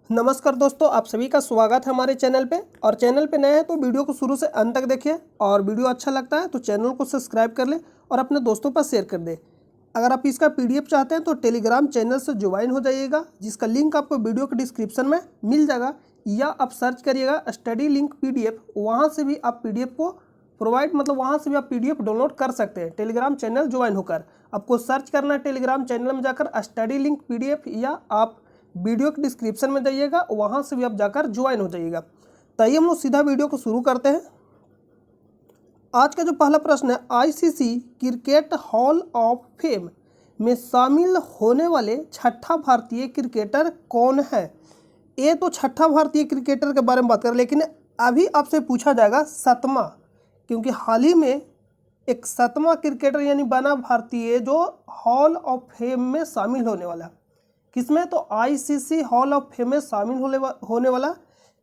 नमस्कार दोस्तों, आप सभी का स्वागत है हमारे चैनल पे। और चैनल पे नए हैं तो वीडियो को शुरू से अंत तक देखिए, और वीडियो अच्छा लगता है तो चैनल को सब्सक्राइब कर ले और अपने दोस्तों पर शेयर कर दे। अगर आप इसका पीडीएफ चाहते हैं तो टेलीग्राम चैनल से ज्वाइन हो जाइएगा, जिसका लिंक आपको वीडियो के डिस्क्रिप्शन में मिल जाएगा, या आप सर्च करिएगा स्टडी लिंक पीडीएफ, वहाँ से भी आप पीडीएफ को वहाँ से भी आप पीडीएफ डाउनलोड कर सकते हैं टेलीग्राम चैनल ज्वाइन होकर। आपको सर्च करना है टेलीग्राम चैनल में जाकर स्टडी लिंक पीडीएफ, या आप वीडियो के डिस्क्रिप्शन में जाइएगा, वहाँ से भी आप जाकर ज्वाइन हो जाइएगा। तो आइए हम लोग सीधा वीडियो को शुरू करते हैं। आज का जो पहला प्रश्न है, ICC cricket hall of fame में शामिल होने वाले छठा भारतीय क्रिकेटर कौन है? ये तो छठा भारतीय क्रिकेटर के बारे में बात करें, लेकिन अभी आपसे पूछा जाएगा सातवां, क्योंकि हाल ही में एक सातवां क्रिकेटर यानी बना भारतीय जो हॉल ऑफ फेम में शामिल होने वाला। किसमें? तो आईसीसी हॉल ऑफ फेम में शामिल होने वाला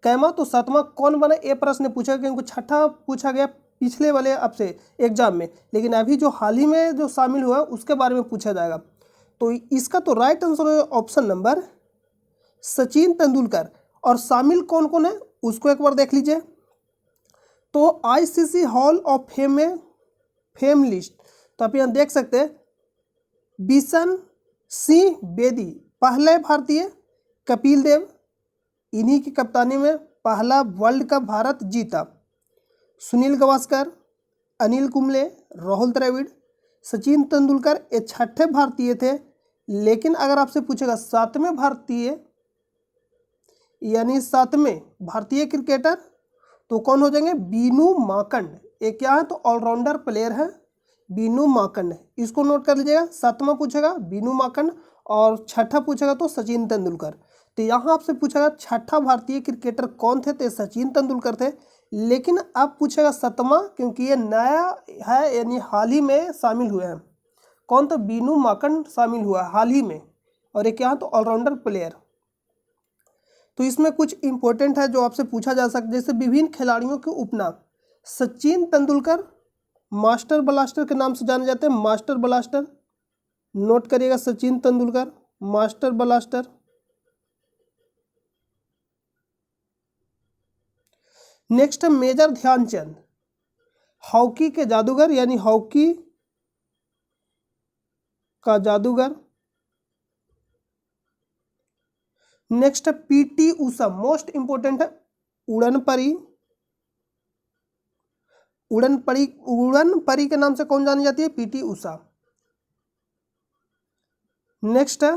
कैमा तो सातवां कौन बना, ये प्रश्न पूछा गया, क्योंकि छठा पूछा गया पिछले वाले आपसे एग्जाम में, लेकिन अभी जो हाल ही में जो शामिल हुआ उसके बारे में पूछा जाएगा। तो इसका तो राइट आंसर है ऑप्शन नंबर सचिन तेंदुलकर। और शामिल कौन कौन है उसको एक बार देख लीजिए। तो आईसीसी हॉल ऑफ फेम में फेम लिस्ट तो आप यहाँ देख सकते हैं, बिशन सिंह बेदी पहले भारतीय, कपिल देव इन्हीं की कप्तानी में पहला वर्ल्ड कप भारत जीता, सुनील गावस्कर, अनिल कुंबले, राहुल द्रविड़, सचिन तेंदुलकर ये छठे भारतीय थे। लेकिन अगर आपसे पूछेगा सातवें भारतीय यानी सातवें भारतीय क्रिकेटर तो कौन हो जाएंगे? बीनू माकंड। ये क्या है? तो ऑलराउंडर प्लेयर है बीनू माकंड, इसको नोट कर लीजिएगा। सातवां पूछेगा बीनू माकंड और छठा पूछेगा तो सचिन तेंदुलकर। तो यहाँ आपसे पूछेगा छठा भारतीय क्रिकेटर कौन थे, तो सचिन तेंदुलकर थे। लेकिन अब पूछेगा सातवां, क्योंकि ये नया है यानी हाल ही में शामिल हुए हैं। कौन? तो बीनू माकंड शामिल हुआ हाल ही में, और ये क्या है? तो ऑलराउंडर प्लेयर। तो इसमें कुछ इंपॉर्टेंट है जो आपसे पूछा जा सकता है, जैसे विभिन्न खिलाड़ियों के उपनाम। सचिन तेंदुलकर मास्टर ब्लास्टर के नाम से जाने जाते हैं, मास्टर ब्लास्टर नोट करिएगा, Sachin Tendulkar master blaster. Next है मेजर ध्यानचंद, हॉकी के जादूगर यानी हॉकी का जादूगर। नेक्स्ट है पीटी उषा, मोस्ट इंपोर्टेंट है उड़न परी। उड़न परी के नाम से कौन जानी जाती है? पीटी उषा। नेक्स्ट है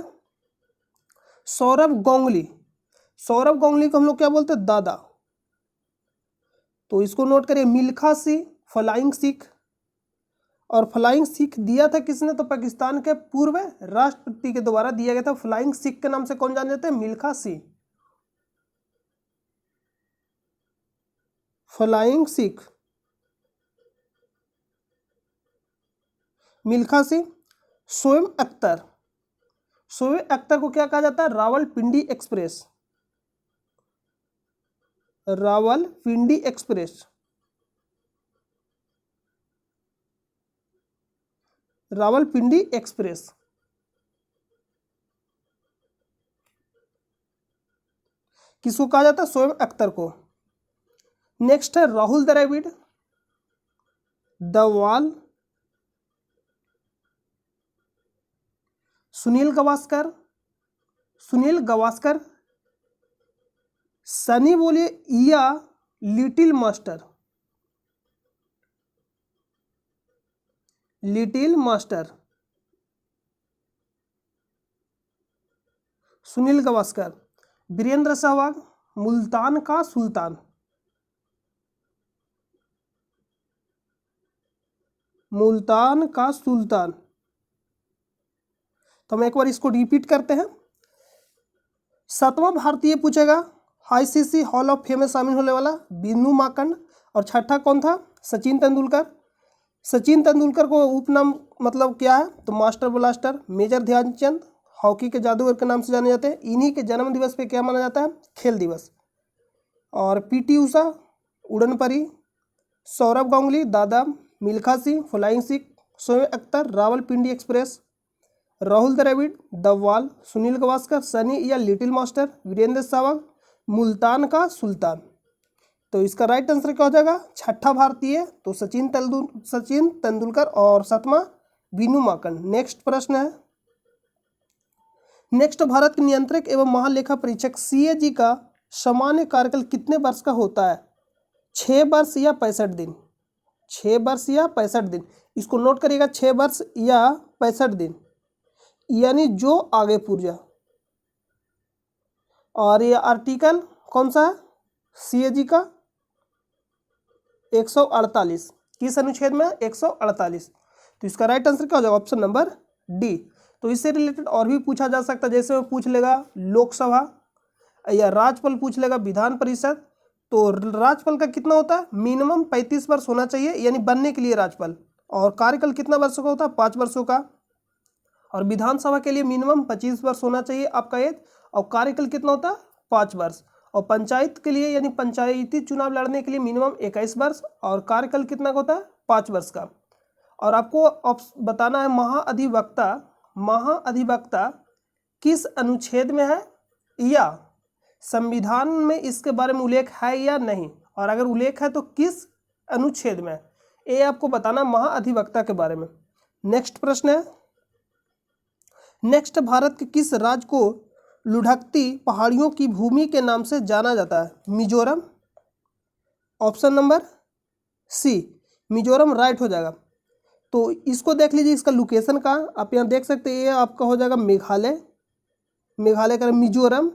सौरव गांगुली। सौरव गांगुली को हम लोग क्या बोलते हैं? दादा। तो इसको नोट करिए। मिल्खा सिंह फ्लाइंग सिख, और फ्लाइंग सिख दिया था किसने? तो पाकिस्तान के पूर्व राष्ट्रपति के द्वारा दिया गया था। फ्लाइंग सिख के नाम से कौन जाने जाते हैं? मिल्खा सिंह। फ्लाइंग सिख मिल्खा सिंह। शोएब अख्तर, शोएब अख्तर को क्या कहा जाता है? Rawalpindi express. Rawalpindi express, Rawalpindi express. किसको कहा जाता है? शोएब अख्तर को। नेक्स्ट है राहुल द्रविड़, द वॉल। सुनील गावस्कर, सुनील गावस्कर। सनी बोलिए या little master, little master. Sunil Gavaskar. Virender Sehwag, Multan का सुल्तान, मुल्तान का सुल्तान। तो हम एक बार इसको रिपीट करते हैं। सातवां भारतीय पूछेगा आईसीसी हॉल ऑफ फेम में शामिल होने वाला बीनू माकंड, और छठा कौन था? सचिन तेंदुलकर। सचिन तेंदुलकर को उपनाम मतलब क्या है? तो master blaster. Major Dhyan Chand hockey के जादूगर के नाम से जाने जाते हैं। इन्हीं के जन्म दिवस पे क्या माना जाता है? खेल दिवस। और पीटी उषा उड़न परी, सौरभ गांगुली दादा, मिल्खा सिंह फ्लाइंग सिख, शोएब अख्तर रावलपिंडी एक्सप्रेस, राहुल द्रविड़, दव्वाल, सुनील गावस्कर, सनी या लिटिल मास्टर, वीरेंद्र सहवाग, मुल्तान का सुल्तान। तो इसका राइट आंसर क्या हो जाएगा? छठा भारतीय तो सचिन तेंदुलकर और सातवां विनू माकन। नेक्स्ट प्रश्न है, नेक्स्ट भारत के नियंत्रक एवं महालेखा परीक्षक CAG का सामान्य कार्यकाल कितने वर्ष का होता है? 6 वर्ष या 65 दिन? 6 वर्ष या 65 दिन? इसको नोट करिएगा, 6 वर्ष या 65 दिन, यानी जो आगे पूर्जा। और ये आर्टिकल कौन सा है CAG का? 148। किस अनुच्छेद में? 148। तो इसका राइट आंसर क्या हो जाएगा? Option number D. तो इससे रिलेटेड और भी पूछा जा सकता है, जैसे वो पूछ लेगा लोकसभा या राज्यपाल पूछ लेगा विधान परिषद। तो राज्यपाल का कितना होता है? मिनिमम 35 वर्ष होना चाहिए, यानी बनने के लिए राज्यपाल। और कार्यकाल कितना वर्षों का होता है? 5 वर्षों का। और विधानसभा के लिए मिनिमम 25 वर्ष होना चाहिए आपका एज, और कार्यकाल कितना होता है? 5 वर्ष। और पंचायत के लिए यानी पंचायती चुनाव लड़ने के लिए मिनिमम 21 वर्ष, और कार्यकाल कितना का होता है? 5 वर्ष का। और आपको बताना है महाअधिवक्ता किस अनुच्छेद में है, या संविधान में इसके बारे में उल्लेख है या नहीं, और अगर उल्लेख है तो किस अनुच्छेद में? ये आपको बताना महाअधिवक्ता के बारे में। नेक्स्ट प्रश्न है, नेक्स्ट भारत के किस राज्य को लुढ़कती पहाड़ियों की भूमि के नाम से जाना जाता है? Mizoram. Option number C, Mizoram right हो जाएगा। तो इसको देख लीजिए, इसका लोकेशन का आप यहाँ देख सकते हैं, ये आपका हो जाएगा मेघालय का मिजोरम।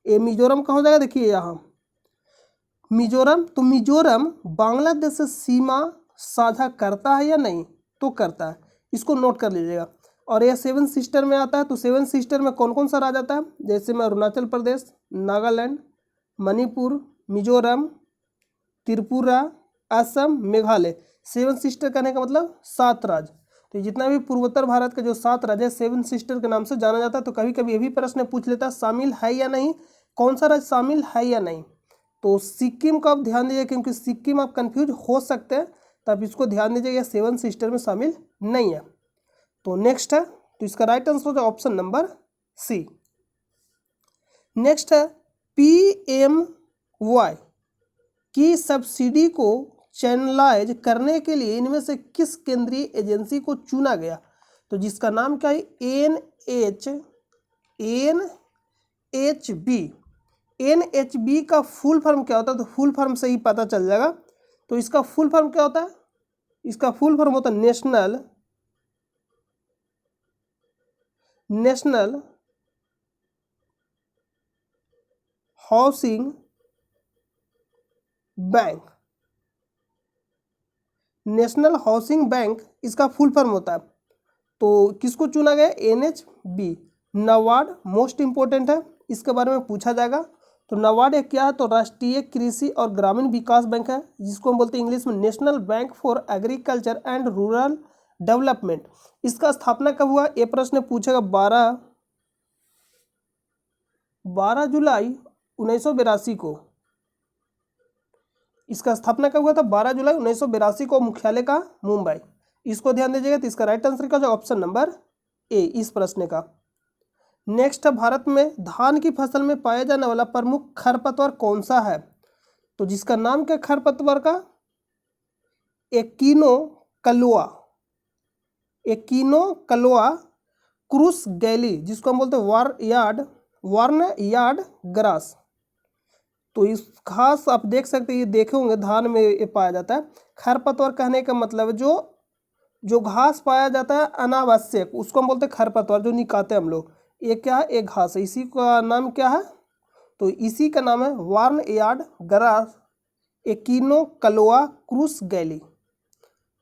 ये मिजोरम का हो जाएगा, देखिए यहाँ मिजोरम। तो मिजोरम बांग्लादेश से सीमा साझा करता है या नहीं? तो करता है, इसको नोट कर लीजिएगा। और यह 7 सिस्टर में आता है। तो 7 सिस्टर में कौन कौन सा राज्य आता है? जैसे में अरुणाचल प्रदेश, नागालैंड, मणिपुर, मिजोरम, त्रिपुरा, असम, मेघालय। 7 सिस्टर कहने का मतलब 7 राज्य। तो जितना भी पूर्वोत्तर भारत के जो 7 राज्य है 7 सिस्टर के नाम से जाना जाता है। तो कभी कभी ये भी प्रश्न पूछ लेता है शामिल है या नहीं, कौन सा राज्य शामिल है या नहीं। तो सिक्किम का आप ध्यान दीजिए, क्योंकि सिक्किम आप कंफ्यूज हो सकते हैं, तो आप इसको ध्यान दीजिएगा 7 सिस्टर में शामिल नहीं है। तो नेक्स्ट है, तो इसका राइट आंसर होगा ऑप्शन नंबर सी। नेक्स्ट है, PMY की सब्सिडी को चैनलाइज करने के लिए इनमें से किस केंद्रीय एजेंसी को चुना गया? तो जिसका नाम क्या है? NHB। NHB का फुल फॉर्म क्या होता है? तो फुल फॉर्म से ही पता चल जाएगा। तो इसका फुल फॉर्म क्या होता है? इसका फुल फॉर्म होता है national housing bank. National housing bank इसका फुल फॉर्म होता है। तो किसको चुना गया? NHB। नाबार्ड मोस्ट इंपोर्टेंट है, इसके बारे में पूछा जाएगा। तो नाबार्ड एक क्या है? तो राष्ट्रीय कृषि और ग्रामीण विकास बैंक है, जिसको हम बोलते हैं इंग्लिश में national bank for agriculture and rural development. इसका स्थापना कब हुआ? ये प्रश्न पूछेगा 12 जुलाई 1982 को। इसका स्थापना कब हुआ था? 12 जुलाई 1982 को। मुख्यालय का मुंबई। इसको ध्यान दीजिएगा। तो इसका राइट आंसर क्या होगा? ऑप्शन नंबर ए इस प्रश्न का। नेक्स्ट है, भारत में धान की फसल में पाया जाने वाला प्रमुख खरपतवार कौन सा है? तो जिसका नाम क्या खरपतवार का? एकिनोकलोआ क्रूस गैली, जिसको हम बोलते हैं वार्न यार्ड ग्रास। तो इस घास आप देख सकते हैं, ये देखे होंगे धान में ये पाया जाता है। खरपतवार कहने का मतलब जो घास पाया जाता है अनावश्यक, उसको हम बोलते हैं खरपतवार, जो निकालते हैं हम लोग। ये क्या है? एक घास है। इसी का नाम क्या है? तो इसी का नाम है वार्न यार्ड ग्रास एकिनोकलोआ क्रूस गैली।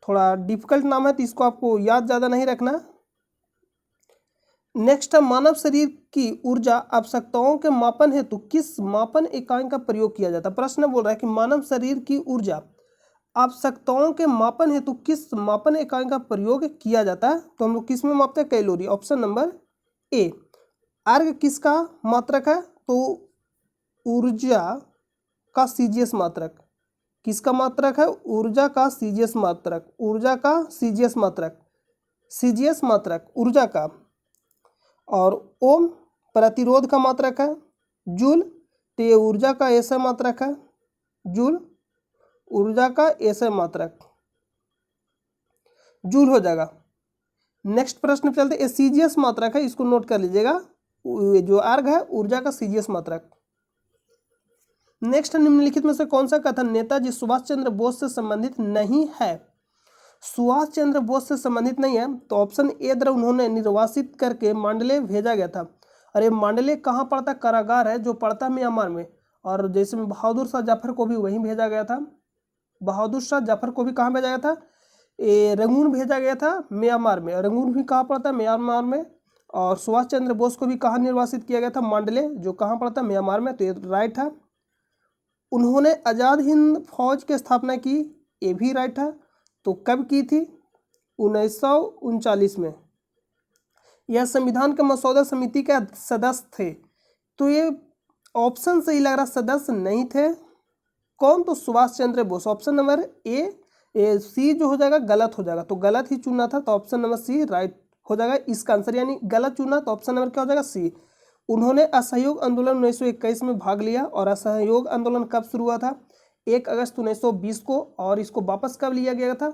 थोड़ा डिफिकल्ट नाम है, तो इसको आपको याद ज़्यादा नहीं रखना। नेक्स्ट है, मानव शरीर की ऊर्जा आवश्यकताओं के मापन हेतु किस मापन इकाई का प्रयोग किया जाता है? प्रश्न बोल रहा है कि मानव शरीर की ऊर्जा आवश्यकताओं के मापन हेतु किस मापन इकाई का प्रयोग किया जाता है? तो हम लोग किस में मापते हैं? कैलोरी। ऑप्शन नंबर ए। अर्घ किसका मात्रक है? तो ऊर्जा का CGS मात्रक। किसका मात्रक है? ऊर्जा का CGS मात्रक। सीजीएस मात्रक ऊर्जा का, और ओम प्रतिरोध का मात्रक है, जूल तो ये ऊर्जा का एसआई मात्रक है, जूल ऊर्जा का एसआई मात्रक, जूल हो जाएगा। नेक्स्ट प्रश्न पे चलते, ये सीजीएस मात्रक है, इसको नोट कर लीजिएगा, जो अर्घ है ऊर्जा का सीजीएस मात्रक। नेक्स्ट, निम्नलिखित में से कौन सा कथन नेताजी सुभाष चंद्र बोस से संबंधित नहीं है? सुभाष चंद्र बोस से संबंधित नहीं है तो ऑप्शन ए द्वारा उन्होंने निर्वासित करके मांडले भेजा गया था। अरे मांडले कहाँ पड़ता? कारागार है जो पड़ता म्यांमार में। और जैसे में बहादुर शाह जफर को भी वहीं भेजा गया था, बहादुर शाह जफर को भी कहाँ भेजा गया था? रंगून भेजा गया था म्यांमार में। रंगून भी कहाँ पड़ता है? म्यांमार में। और सुभाष चंद्र बोस को भी कहाँ निर्वासित किया गया था? मांडले, जो कहाँ पड़ता है? म्यांमार में। तो ये राइट है। उन्होंने आज़ाद हिंद फौज की स्थापना की, ये भी राइट है। तो कब की थी? 1939 में। यह संविधान के मसौदा समिति के सदस्य थे। तो ये ऑप्शन सही लग रहा, सदस्य नहीं थे। कौन? तो सुभाष चंद्र बोस। ऑप्शन नंबर ए सी जो हो जाएगा गलत हो जाएगा, तो गलत ही चुनना था, तो ऑप्शन नंबर सी राइट हो जाएगा इसका आंसर, यानी गलत चुना तो ऑप्शन नंबर क्या हो जाएगा? सी। उन्होंने असहयोग आंदोलन 1921 में भाग लिया। और असहयोग आंदोलन कब शुरू हुआ था? 1 अगस्त 1920 को। और इसको वापस कब लिया गया था?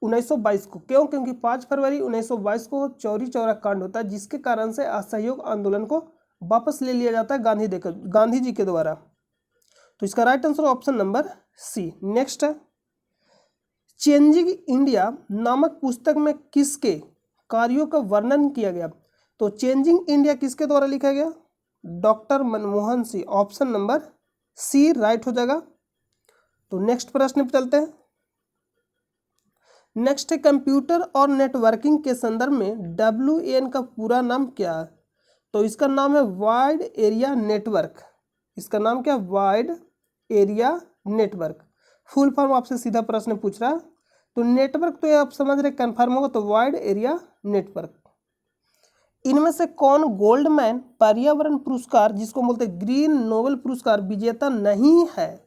1922 को। क्यों? क्योंकि 5 फरवरी 1922 को चौरी चौरा कांड होता है, जिसके कारण से असहयोग आंदोलन को वापस ले लिया जाता है गांधी जी के द्वारा। तो इसका right answer option number C. Next है, चेंजिंग इंडिया नामक पुस्तक में किसके कार्यों का वर्णन किया गया? तो चेंजिंग इंडिया किसके द्वारा लिखा गया? Doctor Manmohan Singh. Option number C right हो जाएगा। तो नेक्स्ट प्रश्न पे चलते हैं। नेक्स्ट है, कंप्यूटर और नेटवर्किंग के संदर्भ में WAN का पूरा नाम क्या है? तो इसका नाम है वाइड एरिया नेटवर्क। इसका नाम क्या? Wide area network. Full form आपसे सीधा प्रश्न पूछ रहा है, तो नेटवर्क तो ये आप समझ रहे, कंफर्म होगा, तो वाइड एरिया नेटवर्क। इनमें से कौन गोल्डमैन पर्यावरण पुरस्कार, जिसको बोलते हैं ग्रीन नोबेल पुरस्कार, विजेता नहीं है?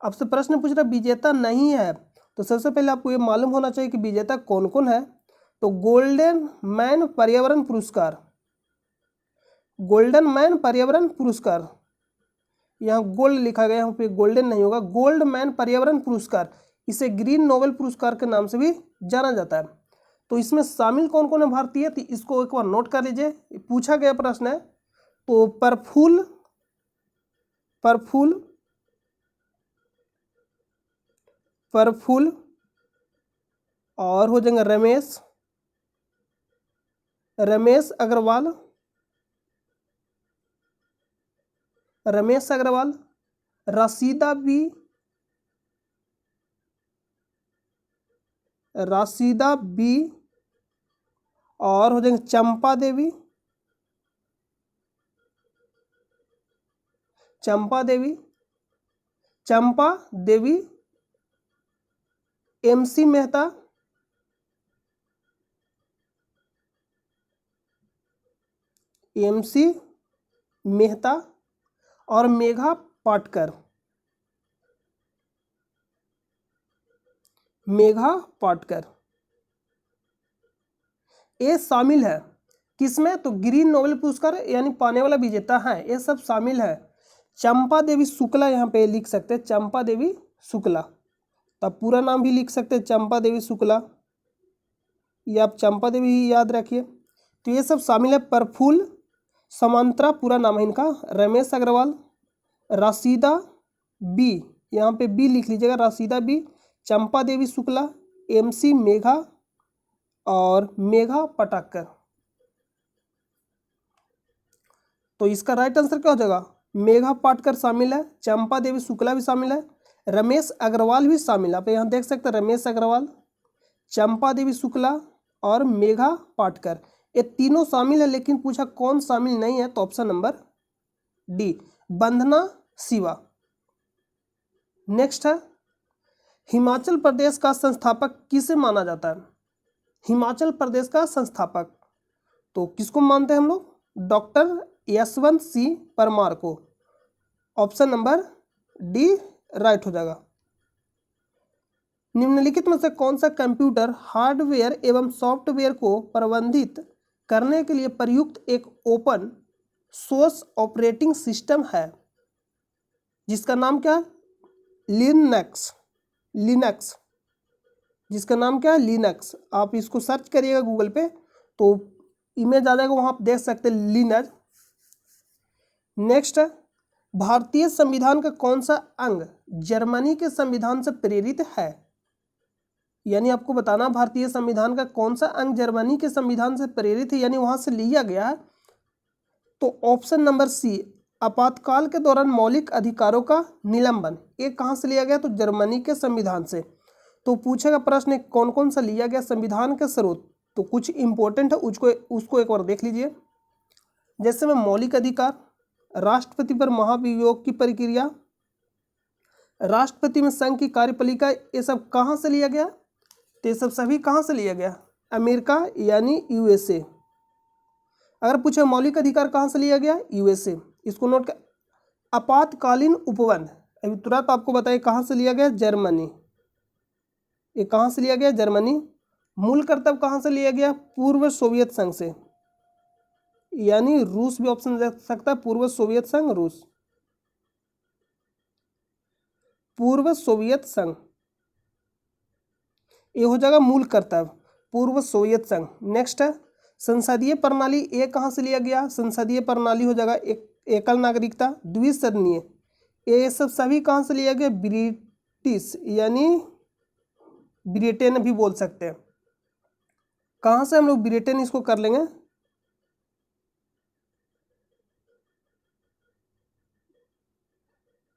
आपसे प्रश्न पूछ रहा विजेता नहीं है, तो सबसे पहले आपको ये मालूम होना चाहिए कि विजेता कौन कौन है। तो गोल्डन मैन पर्यावरण पुरस्कार, गोल्डन मैन पर्यावरण पुरस्कार, यहाँ गोल्ड लिखा गया, यहाँ पे गोल्डन नहीं होगा, गोल्ड मैन पर्यावरण पुरस्कार, इसे ग्रीन नोबेल पुरस्कार के नाम से भी जाना जाता है। तो इसमें शामिल कौन कौन है भारतीय? तो इसको एक बार नोट कर लीजिए, पूछा गया प्रश्न है। तो प्रफुल्ल और हो जाएंगे रमेश अग्रवाल, राशिदा बी, और हो जाएंगे चंपा देवी, MC मेहता और मेघा पाटकर। ये शामिल है किसमें? तो ग्रीन नोबेल पुरस्कार यानी पाने वाला विजेता है, ये सब शामिल है। चंपा देवी शुक्ला यहाँ पे लिख सकते हैं, चंपा देवी शुक्ला। तब पूरा नाम भी लिख सकते हैं चंपा देवी शुक्ला, ये आप चंपा देवी ही याद रखिए। तो ये सब शामिल है। प्रफुल्ल समांतरा पूरा नाम है इनका, रमेश अग्रवाल, राशिदा बी, यहाँ पे बी लिख लीजिएगा, राशिदा बी, चंपा देवी शुक्ला, MC मेघा और मेघा पाटकर। तो इसका राइट आंसर क्या हो जाएगा? मेघा पाटकर शामिल है, चंपा देवी शुक्ला भी शामिल है, रमेश अग्रवाल भी शामिल है। आप यहाँ देख सकते हैं रमेश अग्रवाल, चंपा देवी शुक्ला और मेघा पाटकर, ये तीनों शामिल है। लेकिन पूछा कौन शामिल नहीं है? तो ऑप्शन नंबर डी, वंदना शिवा। नेक्स्ट है, हिमाचल प्रदेश का संस्थापक किसे माना जाता है? हिमाचल प्रदेश का संस्थापक तो किसको मानते हैं हम लोग? डॉक्टर यशवंत सिंह परमार को। ऑप्शन नंबर डी राइट हो जाएगा। निम्नलिखित में से कौन सा कंप्यूटर हार्डवेयर एवं सॉफ्टवेयर को प्रबंधित करने के लिए प्रयुक्त एक ओपन सोर्स ऑपरेटिंग सिस्टम है, जिसका नाम क्या है? लिनक्स। लिनक्स, जिसका नाम क्या है? लिनक्स। आप इसको सर्च करिएगा गूगल पे तो इमेज आ जाएगा, वहां आप देख सकते हैं लिनक्स। नेक्स्ट है, भारतीय संविधान का कौन सा अंग जर्मनी के संविधान से प्रेरित है? यानी आपको बताना भारतीय संविधान का कौन सा अंग जर्मनी के संविधान से प्रेरित है, यानी वहां से लिया गया है। तो ऑप्शन नंबर सी, आपातकाल के दौरान मौलिक अधिकारों का निलंबन, ये कहां से लिया गया? तो जर्मनी के संविधान से। तो पूछेगा प्रश्न कौन कौन सा लिया गया संविधान के स्रोत, तो कुछ इंपॉर्टेंट है उसको एक बार देख लीजिए। जैसे में मौलिक अधिकार, राष्ट्रपति पर महाभियोग की प्रक्रिया, राष्ट्रपति में संघ की कार्यपालिका, ये सब कहां से लिया गया? तो ये सब सभी कहां से लिया गया? अमेरिका यानी यूएसए। अगर पूछे मौलिक अधिकार कहां से लिया गया? यूएसए। इसको नोट कर। आपातकालीन उपबंध अभी तुरंत आपको बताइए कहां से लिया गया? जर्मनी। ये कहां से लिया गया? जर्मनी। मूल कर्तव्य कहां से लिया गया? पूर्व सोवियत संघ से, यानी रूस भी ऑप्शन दे सकता है। पूर्व सोवियत संघ, रूस, पूर्व सोवियत संघ, ये हो जाएगा मूल कर्तव्य, पूर्व सोवियत संघ। नेक्स्ट है संसदीय प्रणाली, ये कहां से लिया गया? संसदीय प्रणाली हो जाएगा एकल नागरिकता, द्विसदनीय, ये सब सभी कहां से लिया गया? ब्रिटिश यानी ब्रिटेन भी बोल सकते हैं। कहां से हम लोग ब्रिटेन इसको कर लेंगे?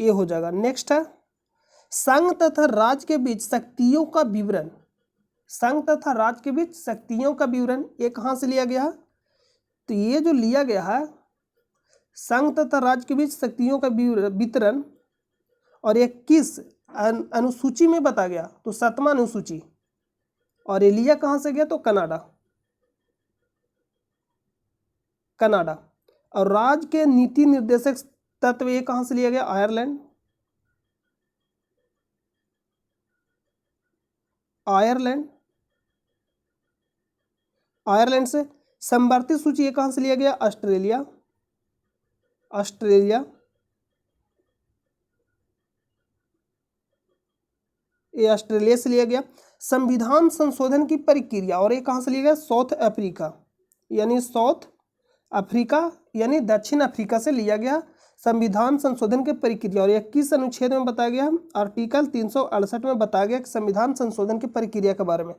ये हो जाएगा। नेक्स्ट है संघ तथा राज्य के बीच शक्तियों का विवरण, संघ तथा राज्य के बीच शक्तियों का विवरण, ये कहां से लिया गया है? तो ये जो लिया गया है संघ तथा राज्य के बीच शक्तियों का वितरण, और ये किस अनुसूची में बता गया? तो 7वां अनुसूची। और ये लिया कहां से गया? तो कनाडा, कनाडा। और राज्य के नीति निर्देशक तत्व, ये कहां से लिया गया? आयरलैंड, आयरलैंड, आयरलैंड से। समवर्ती सूची, ये कहां से लिया गया? ऑस्ट्रेलिया, ऑस्ट्रेलिया, ये ऑस्ट्रेलिया से लिया गया। संविधान संशोधन की प्रक्रिया, और ये कहां से लिया गया? साउथ अफ्रीका, यानी साउथ अफ्रीका यानी दक्षिण अफ्रीका से लिया गया संविधान संशोधन की प्रक्रिया। और 21 अनुच्छेद में बताया गया, आर्टिकल 368 में बताया गया कि संविधान संशोधन की प्रक्रिया के बारे में।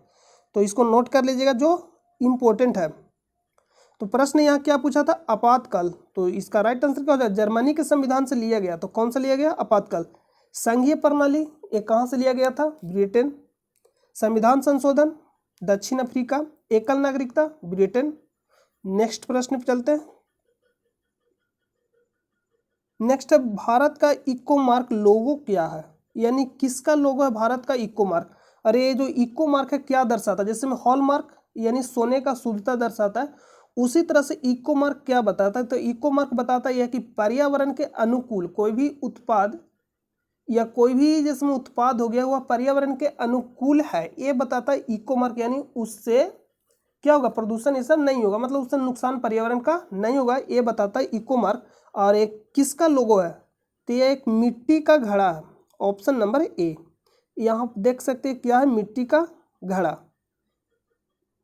तो इसको नोट कर लीजिएगा जो इम्पोर्टेंट है। तो प्रश्न यहाँ क्या पूछा था? आपातकाल। तो इसका राइट आंसर क्या हो जाए? जर्मनी के संविधान से लिया गया। तो कौन सा लिया गया? आपातकाल। संघीय प्रणाली, ये कहाँ से लिया गया था? ब्रिटेन। संविधान संशोधन, दक्षिण अफ्रीका। एकल नागरिकता, ब्रिटेन। नेक्स्ट प्रश्न पे चलते हैं। नेक्स्ट है भारत का इको मार्क लोगो क्या है, यानी किसका लोगो है भारत का इको मार्क? अरे ये जो इको मार्क है क्या दर्शाता है? जैसे में हॉल मार्क यानी सोने का शुद्धता दर्शाता है, उसी तरह से इको मार्क क्या बताता है? तो इको मार्क बताता है कि पर्यावरण के अनुकूल कोई भी उत्पाद या कोई भी जिसमें उत्पाद हो गया वह पर्यावरण के अनुकूल है, ये बताता है इको मार्क। यानी उससे क्या होगा? प्रदूषण ये सब नहीं होगा, मतलब उससे नुकसान पर्यावरण का नहीं होगा, ये बताता है इको मार्क। और एक किसका लोगो है? तो ये एक मिट्टी का घड़ा है, ऑप्शन नंबर ए। यहाँ देख सकते हैं क्या है? मिट्टी का घड़ा।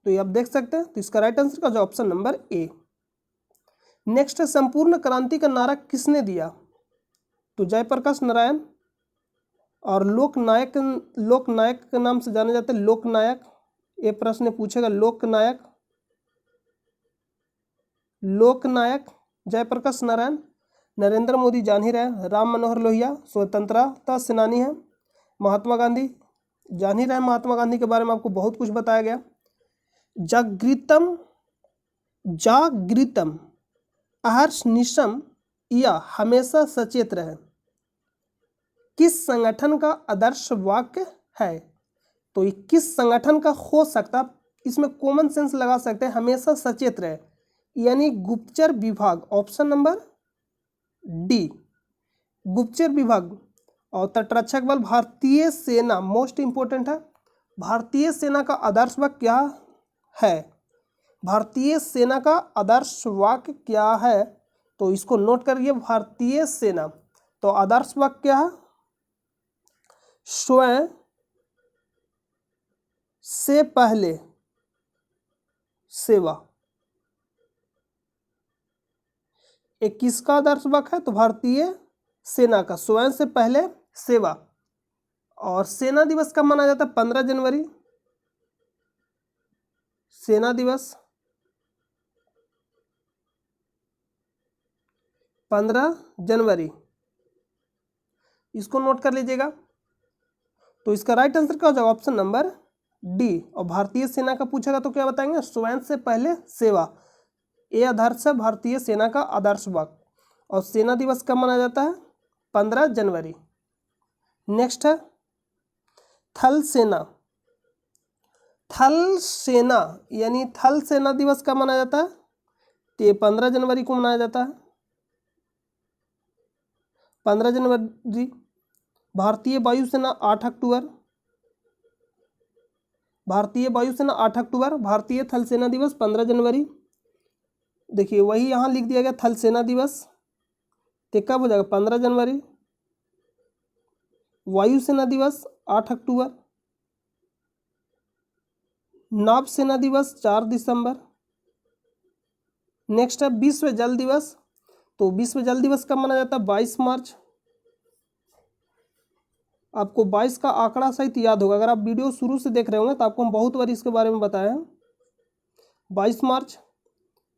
तो ये आप देख सकते हैं। तो इसका राइट आंसर का जो ऑप्शन नंबर ए। नेक्स्ट है संपूर्ण क्रांति का नारा किसने दिया? तो जयप्रकाश नारायण। और लोकनायक, लोकनायक के नाम से जाने जाते हैं लोकनायक, ये प्रश्न पूछेगा लोकनायक, लोकनायक जयप्रकाश नारायण। नरेंद्र मोदी जान ही रहे, राम मनोहर लोहिया स्वतंत्रता सेनानी है। महात्मा गांधी जान ही रहे, महात्मा गांधी के बारे में आपको बहुत कुछ बताया गया। जागृतम, जागृतम अहर्निशम या हमेशा सचेत रहे, किस संगठन का आदर्श वाक्य है? तो ये किस संगठन का हो सकता? इसमें कॉमन सेंस लगा सकते हैं, हमेशा सचेत रहे, यानी गुप्तचर विभाग, ऑप्शन नंबर डी, गुप्तचर विभाग। और तटरक्षक बल भारतीय सेना, मोस्ट इंपोर्टेंट है, भारतीय सेना का आदर्श वाक्य क्या है? भारतीय सेना का आदर्श वाक्य क्या है? तो इसको नोट करिए, भारतीय सेना। तो आदर्श वाक्य क्या है? स्वयं से पहले सेवा। एक किसका आदर्श वाक्य है? तो भारतीय सेना का, स्वयं से पहले सेवा। और सेना दिवस कब मनाया जाता है? 15 जनवरी। सेना दिवस 15 जनवरी, इसको नोट कर लीजिएगा। तो इसका राइट आंसर क्या हो जाएगा? Option number D. और भारतीय सेना का पूछेगा तो क्या बताएंगे? स्वयं से पहले सेवा। ये आदर्श है भारतीय सेना का आदर्श वाक्य। और सेना दिवस कब मनाया जाता है? 15 जनवरी। नेक्स्ट है थल सेना। थल सेना यानी थल सेना दिवस कब मनाया जाता है? तो ये 15 जनवरी को मनाया जाता है, 15 जनवरी। भारतीय वायुसेना 8 अक्टूबर, भारतीय वायुसेना 8 अक्टूबर। भारतीय थल सेना दिवस 15 जनवरी। देखिए वही यहाँ लिख दिया गया थल सेना दिवस, तो कब हो जाएगा? 15 जनवरी। वायुसेना दिवस 8 अक्टूबर। नौसेना दिवस 4 दिसंबर। नेक्स्ट है विश्व जल दिवस। तो विश्व जल दिवस कब मनाया जाता है? 22 मार्च। आपको 22 का आंकड़ा सहित याद होगा, अगर आप वीडियो शुरू से देख रहे होंगे तो आपको हम बहुत बार इसके बारे में बताया है। 22 मार्च।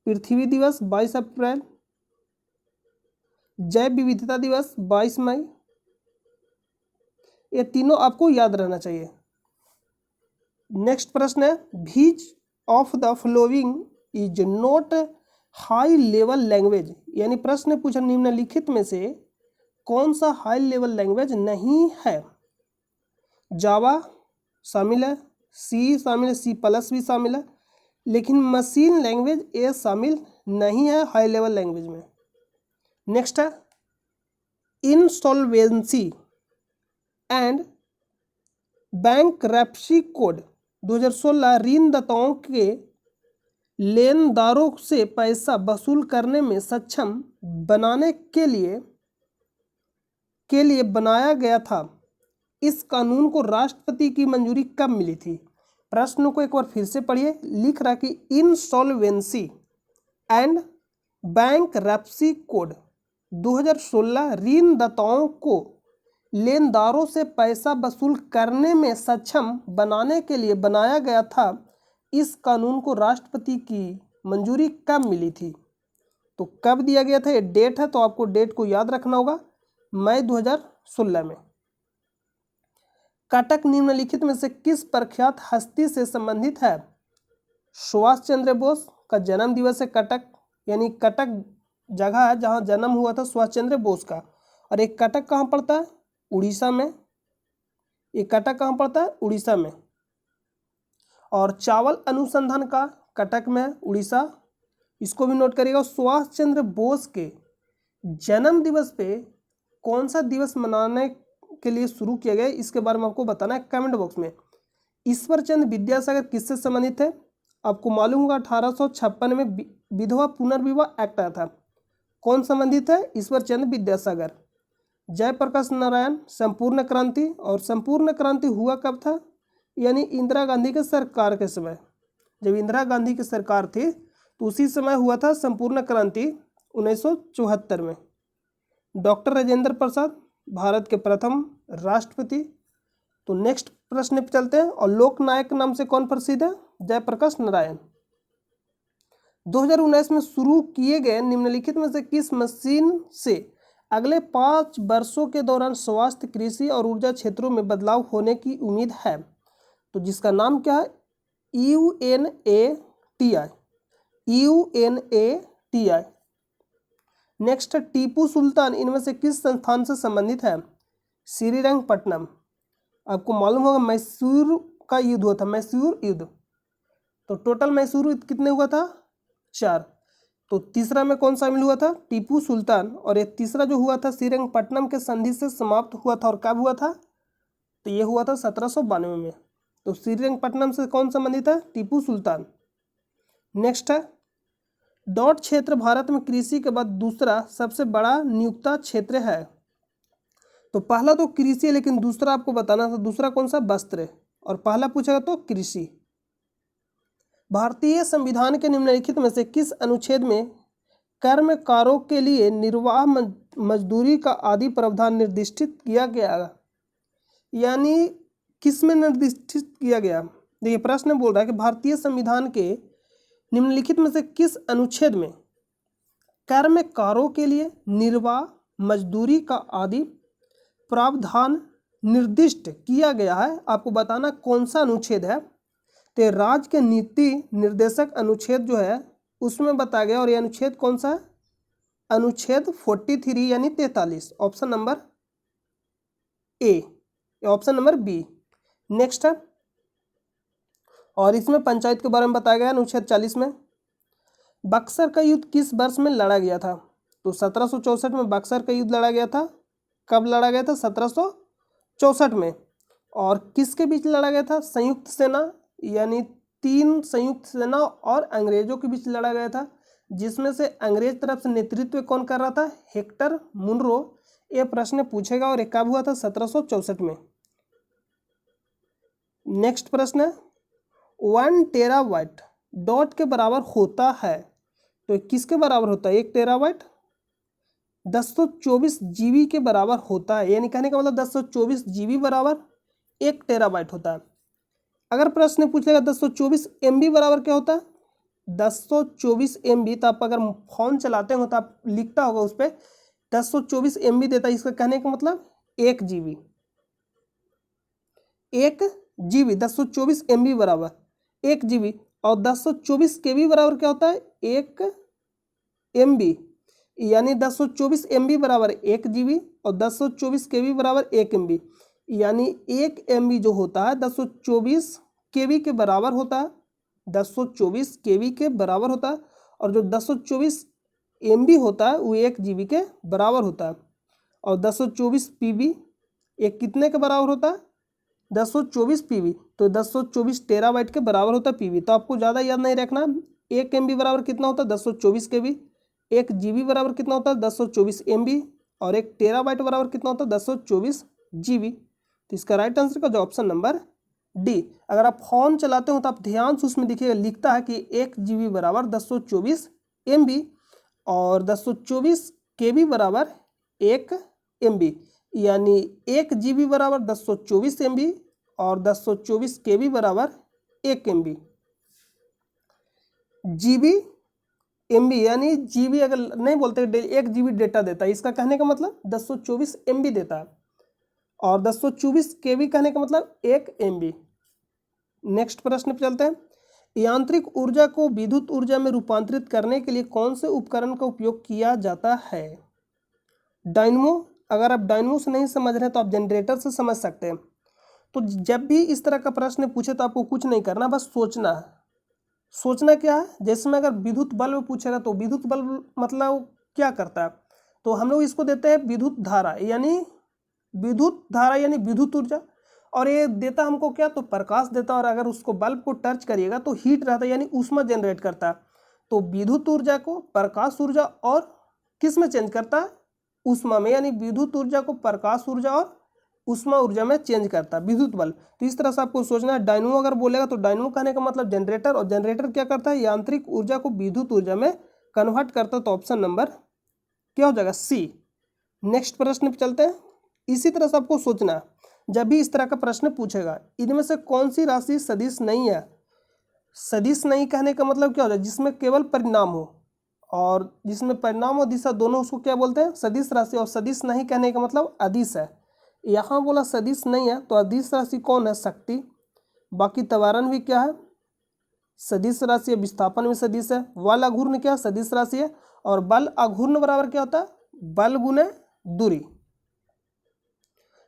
पृथ्वी दिवस 22 अप्रैल। जैव विविधता दिवस 22 मई। ये तीनों आपको याद रहना चाहिए। नेक्स्ट प्रश्न है which of the following is not high level language, यानी प्रश्न पूछा निम्नलिखित में से कौन सा हाई लेवल लैंग्वेज नहीं है? जावा शामिल है, सी शामिल है, सी प्लस भी शामिल है, लेकिन मशीन लैंग्वेज ये शामिल नहीं है हाई लेवल लैंग्वेज में। नेक्स्ट है इंसॉल्वेंसी एंड बैंकरप्सी कोड 2016 ऋणदाताओं के लेनदारों से पैसा वसूल करने में सक्षम बनाने के लिए बनाया गया था। इस कानून को राष्ट्रपति की मंजूरी कब मिली थी? प्रश्न को एक बार फिर से पढ़िए। लिख रहा कि इंसॉल्वेंसी एंड बैंकरप्सी कोड 2016 ऋणदाताओं को लेनदारों से पैसा वसूल करने में सक्षम बनाने के लिए बनाया गया था। इस कानून को राष्ट्रपति की मंजूरी कब मिली थी? तो कब दिया गया था? ये डेट है, तो आपको डेट को याद रखना होगा, मई 2016 में। कटक निम्नलिखित में से किस प्रख्यात हस्ती से संबंधित है? सुभाष चंद्र बोस का जन्म दिवस है कटक, यानी कटक जगह है जहां जन्म हुआ था सुभाष चंद्र बोस का। और एक कटक कहाँ पड़ता है? उड़ीसा में। ये कटक कहाँ पड़ता है? उड़ीसा में। और चावल अनुसंधान का कटक में है, उड़ीसा। इसको भी नोट करिएगा। सुभाष चंद्र बोस के जन्म दिवस पे कौन सा दिवस मनाने के लिए शुरू किया गया, इसके बारे में आपको बताना है कमेंट बॉक्स में। ईश्वर चंद्र विद्यासागर किससे संबंधित है? आपको मालूम होगा 1856 में विधवा पुनर्विवाह एक्ट आया था। कौन संबंधित है? ईश्वर चंद्र विद्यासागर। जयप्रकाश नारायण संपूर्ण क्रांति, और संपूर्ण क्रांति हुआ कब था? यानी इंदिरा गांधी के सरकार के समय। जब इंदिरा गांधी की सरकार थी तो उसी समय हुआ था संपूर्ण क्रांति 1974 में। डॉक्टर राजेंद्र प्रसाद भारत के प्रथम राष्ट्रपति। तो नेक्स्ट प्रश्न पे चलते हैं। और लोकनायक नाम से कौन प्रसिद्ध है? जयप्रकाश नारायण। 2019 में शुरू किए गए निम्नलिखित में से किस मशीन से अगले 5 वर्षों के दौरान स्वास्थ्य, कृषि और ऊर्जा क्षेत्रों में बदलाव होने की उम्मीद है? तो जिसका नाम क्या है? UNATI। UNATI। नेक्स्ट है टीपू सुल्तान इनमें से किस संस्थान से संबंधित है? श्रीरंगपट्टनम। आपको मालूम होगा मैसूर का युद्ध हुआ था, मैसूर युद्ध। तो टोटल मैसूर युद्ध कितने हुआ था? 4। तो तीसरा में कौन शामिल हुआ था? टीपू सुल्तान। और ये तीसरा जो हुआ था श्रीरंगपट्टनम के संधि से समाप्त हुआ था। और कब हुआ था? तो ये हुआ था 1792 में। तो श्रीरंगपट्टनम से कौन संबंधित है? टीपू सुल्तान। नेक्स्ट है, डॉट क्षेत्र भारत में कृषि के बाद दूसरा सबसे बड़ा नियुक्ता क्षेत्र है। तो पहला तो कृषि है, लेकिन दूसरा आपको बताना था, दूसरा कौन सा? वस्त्र। और पहला पूछेगा तो कृषि। भारतीय संविधान के निम्नलिखित में से किस अनुच्छेद में कर्मकारों के लिए निर्वाह मजदूरी का आदि प्रावधान निर्दिष्ट किया गया? यानी किस में निर्दिष्ट किया गया? देखिए प्रश्न बोल रहा है कि भारतीय संविधान के निम्नलिखित में से किस अनुच्छेद में कर्मकारों के लिए निर्वाह मजदूरी का आदि प्रावधान निर्दिष्ट किया गया है? आपको बताना कौन सा अनुच्छेद है। तो राज्य के नीति निर्देशक अनुच्छेद जो है उसमें बताया गया। और ये अनुच्छेद कौन सा है? अनुच्छेद 43 यानी 43। Option number A, option number B. Next है, और इसमें पंचायत के बारे में बताया गया अनुच्छेद 40 में। बक्सर का युद्ध किस वर्ष में लड़ा गया था? तो 1764 में बक्सर का युद्ध लड़ा गया था। कब लड़ा गया था? 1764 में। और किसके बीच लड़ा गया था? संयुक्त सेना, यानी 3 संयुक्त सेना और अंग्रेजों के बीच लड़ा गया था, जिसमें से अंग्रेज तरफ से नेतृत्व कौन कर रहा था? Hector Munro. ये प्रश्न पूछेगा। और ये कब हुआ था? 1764 में। नेक्स्ट प्रश्न है, 1 टेराबाइट डॉट के बराबर होता है। तो किसके बराबर होता है? 1 टेराबाइट 1024 जीबी के बराबर होता है। यानी कहने का मतलब 1024 जीबी बराबर 1 टेराबाइट होता है। अगर प्रश्न पूछ लेगा 1024 MB बराबर क्या होता है? 1024 MB, तो आप अगर फोन चलाते हो तो आप लिखता होगा उस पर 1024 MB देता है। इसका कहने का मतलब 1 GB। 1 GB 1024 MB बराबर 1 GB। और 1024 KB बराबर क्या होता है? 1 MB। यानी 1024 MB बराबर 1 GB और 1024 KB बराबर 1 MB। यानी 1 MB जो होता है 1024 KB के बराबर होता है। 1024 KB के बराबर होता है। और जो 1024 MB होता है वो 1 GB के बराबर होता है। और 1024 PB एक कितने के बराबर होता है? 1024 PB। तो 1024 टेराबाइट के बराबर होता है PB। तो आपको ज़्यादा याद नहीं रखना। 1 MB बराबर कितना होता है? 1024 KB। 1 GB बराबर कितना होता है? 1024 MB। और 1 टेराबाइट बराबर कितना होता है? 1024 GB। तो इसका राइट आंसर का जो ऑप्शन नंबर डी। अगर आप फोन चलाते हो तो आप ध्यान से उसमें देखिएगा, लिखता है कि 1 GB बराबर 1024 MB और 1024 KB बराबर 1 MB। यानी 1 GB बराबर 1024 MB और 1024 KB बराबर 1 MB। GB MB यानी GB अगर नहीं बोलते 1 GB डेटा देता है, इसका कहने का मतलब 1024 MB देता है। और 1024 KB कहने का मतलब 1 MB। नेक्स्ट प्रश्न पे चलते हैं, यांत्रिक ऊर्जा को विद्युत ऊर्जा में रूपांतरित करने के लिए कौन से उपकरण का उपयोग किया जाता है? डायनमो। अगर आप डायनमो से नहीं समझ रहे तो आप जनरेटर से समझ सकते हैं। तो जब भी इस तरह का प्रश्न पूछे तो आपको कुछ नहीं करना, बस सोचना है। सोचना क्या है? जैसे में अगर विद्युत बल्ब पूछेगा तो विद्युत बल्ब मतलब क्या करता है? तो हम लोग इसको देते हैं विद्युत धारा, यानी विद्युत धारा यानी विद्युत ऊर्जा। और ये देता हमको क्या? तो प्रकाश देता। और अगर उसको बल्ब को टच करिएगा तो हीट रहता है, यानी ऊष्मा जनरेट करता है। तो विद्युत ऊर्जा को प्रकाश ऊर्जा और किस में चेंज करता है? ऊष्मा में। यानी विद्युत ऊर्जा को प्रकाश ऊर्जा और ऊष्मा ऊर्जा में चेंज करता है विद्युत बल्ब। तो इस तरह से आपको सोचना है। डायनमो अगर बोलेगा तो डायनमो कहने का मतलब जनरेटर, और जनरेटर क्या करता है? यांत्रिक ऊर्जा को विद्युत ऊर्जा में कन्वर्ट करता है। तो ऑप्शन नंबर क्या हो जाएगा? सी। नेक्स्ट प्रश्न पे चलते हैं। इसी तरह से आपको सोचना है, जब भी इस तरह का प्रश्न पूछेगा इनमें से कौन सी राशि सदिश नहीं है? सदिश नहीं कहने का मतलब क्या होता है? जिसमें केवल परिणाम हो, और जिसमें परिणाम और दिशा दोनों, उसको क्या बोलते हैं? सदिश राशि। और सदिश नहीं कहने का मतलब अदिश है। यहाँ बोला सदिश नहीं है, तो अदिश राशि कौन है? शक्ति। बाकी त्वरण भी क्या है? सदिश राशि है। विस्थापन भी सदिश है। बल अघूर्ण क्या? सदिश राशि है। और बल अघूर्ण बराबर क्या होता है? बल गुने दूरी।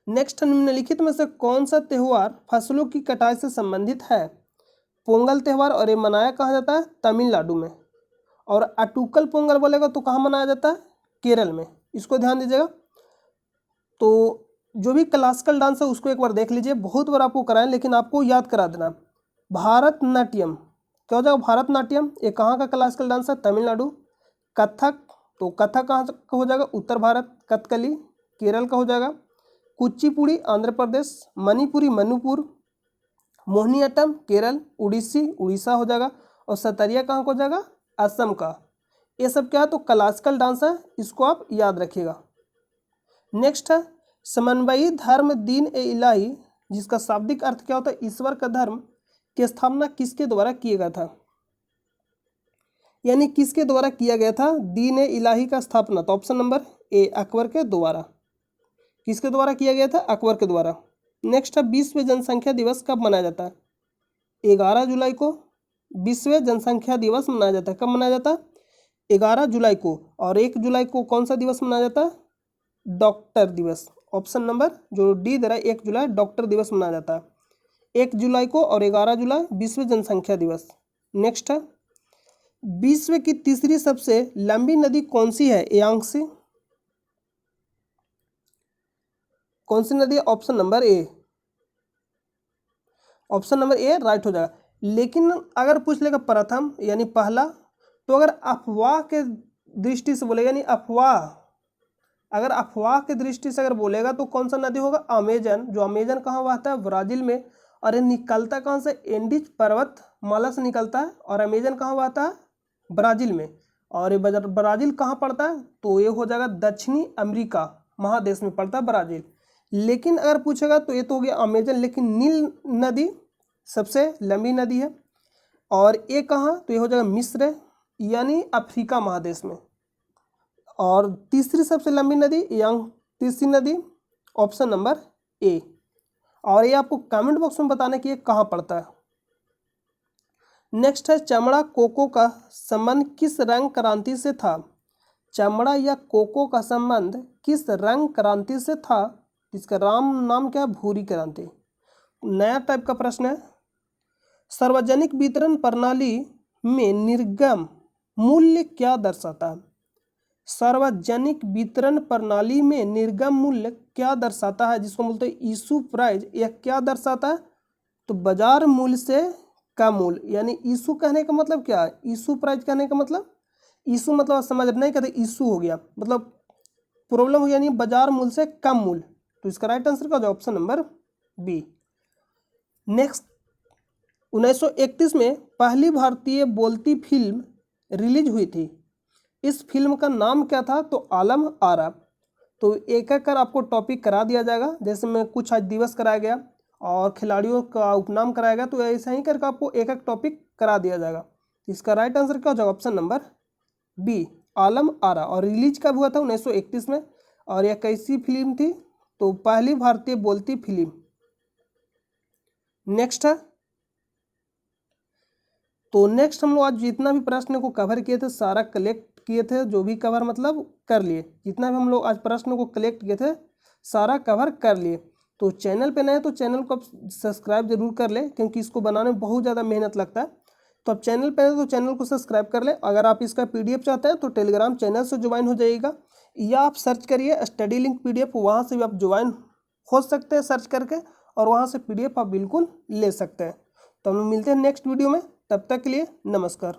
नेक्स्ट, निम्नलिखित में से कौन सा त्योहार फसलों की कटाई से संबंधित है? पोंगल त्यौहार। और ये मनाया कहाँ जाता है? तमिलनाडु में। और अटूकल पोंगल बोलेगा तो कहाँ मनाया जाता है? केरल में। इसको ध्यान दीजिएगा। तो जो भी क्लासिकल डांस है उसको एक बार देख लीजिए, बहुत बार आपको कराएं, लेकिन आपको याद करा देना। भारतनाट्यम क्या हो जाएगा? भारतनाट्यम ये कहाँ का क्लासिकल डांस है? तमिलनाडु। कथक तो कथक कहाँ का हो जाएगा? उत्तर भारत। कथकली केरल का हो जाएगा। कुचिपुड़ी आंध्र प्रदेश। मणिपुरी मणिपुर। मोहिनीअट्टम केरल। उड़ीसी उड़ीसा हो जाएगा। और सतरिया कहाँ का हो जाएगा? असम का। ये सब क्या है? तो क्लासिकल डांस है, इसको आप याद रखिएगा। नेक्स्ट है समन्वयी धर्म दीन ए इलाही, जिसका शाब्दिक अर्थ क्या होता है? ईश्वर का धर्म, की स्थापना किसके द्वारा किया गया था? यानी किसके द्वारा किया गया था दीन ए इलाही का स्थापना? तो ऑप्शन नंबर ए अकबर के द्वारा। किसके द्वारा किया गया था? अकबर के द्वारा। नेक्स्ट है विश्व जनसंख्या दिवस कब मनाया जाता है? 11 जुलाई को विश्व जनसंख्या दिवस मनाया जाता है। कब मनाया जाता है? 11 जुलाई को। और 1 जुलाई को कौन सा दिवस मनाया जाता है? डॉक्टर दिवस। ऑप्शन नंबर जो डी दे रहा है 1 जुलाई डॉक्टर दिवस मनाया जाता है। 1 जुलाई को और 11 जुलाई विश्व जनसंख्या दिवस। नेक्स्ट है विश्व की तीसरी सबसे लंबी नदी कौन सी है? यांगसी। कौन सी नदी है? Option number A. Option number A right हो जाएगा। लेकिन अगर पूछ लेगा प्रथम यानी पहला, तो अगर अफवाह के दृष्टि से बोलेगा, यानी अफवाह, अगर अफवाह की दृष्टि से अगर बोलेगा तो कौन सा नदी होगा? अमेजन। जो अमेजन कहाँ बहता है? ब्राजील में। और ये निकलता कहाँ से? एंडीज पर्वत माला से निकलता है। और अमेजन कहाँ बहता है? ब्राजील में। और ये ब्राजील कहाँ पड़ता है? तो ये हो जाएगा दक्षिणी अमेरिका महादेश में पड़ता है ब्राजील। लेकिन अगर पूछेगा तो ये तो हो गया अमेजन, लेकिन नील नदी सबसे लंबी नदी है। और ये कहाँ? तो ये हो जाएगा मिस्र यानी अफ्रीका महादेश में। और तीसरी सबसे लंबी नदी तीसरी नदी ऑप्शन नंबर ए। और ये आपको कमेंट बॉक्स में बताना कि ये कहाँ पड़ता है। नेक्स्ट है चमड़ा कोको का संबंध किस रंग क्रांति से था? चमड़ा या कोको का संबंध किस रंग क्रांति से था? इसका नाम क्या है? भूरी क्रांति। नया टाइप का प्रश्न है। सार्वजनिक वितरण प्रणाली में निर्गम मूल्य क्या दर्शाता है? सार्वजनिक वितरण प्रणाली में निर्गम मूल्य क्या दर्शाता है? जिसको बोलते हैं इशू प्राइस। यह क्या दर्शाता है? तो बाजार मूल्य से कम मूल्य। यानी इशू कहने का मतलब क्या है? इशू प्राइस कहने का मतलब, इशू मतलब समझ नहीं कहते, इशू हो गया मतलब प्रॉब्लम हो गया, यानी बाजार मूल्य से कम मूल्य। तो इसका राइट आंसर क्या हो जाए? Option number B. नेक्स्ट 1931 में पहली भारतीय बोलती फिल्म रिलीज हुई थी। इस फिल्म का नाम क्या था? तो आलम आरा। तो एक एक कर आपको टॉपिक करा दिया जाएगा। जैसे में कुछ आज दिवस कराया गया और खिलाड़ियों का उपनाम कराया गया, तो ऐसा ही करके आपको एक एक टॉपिक करा दिया जाएगा। इसका राइट आंसर क्या हो जाएगा? Option number B Alam Ara. और रिलीज कब हुआ था? 1931 में। और यह कैसी फिल्म थी? तो पहली भारतीय बोलती फिल्म। नेक्स्ट है, तो नेक्स्ट हम लोग आज जितना भी प्रश्न को कवर किए थे सारा कलेक्ट किए थे। जो भी कवर मतलब कर लिए, जितना भी हम लोग आज प्रश्न को कलेक्ट किए थे सारा कवर कर लिए। तो चैनल पे नए तो चैनल को आप सब्सक्राइब जरूर कर ले, क्योंकि इसको बनाने में बहुत ज़्यादा मेहनत लगता है। तो आप चैनल पे तो चैनल को सब्सक्राइब कर ले। अगर आप इसका PDF चाहते हैं तो टेलीग्राम चैनल से ज्वाइन हो जाइएगा, या आप सर्च करिए स्टडी लिंक PDF, वहाँ से भी आप ज्वाइन हो सकते हैं सर्च करके, और वहाँ से PDF आप बिल्कुल ले सकते हैं। तो हम मिलते हैं नेक्स्ट वीडियो में, तब तक के लिए नमस्कार।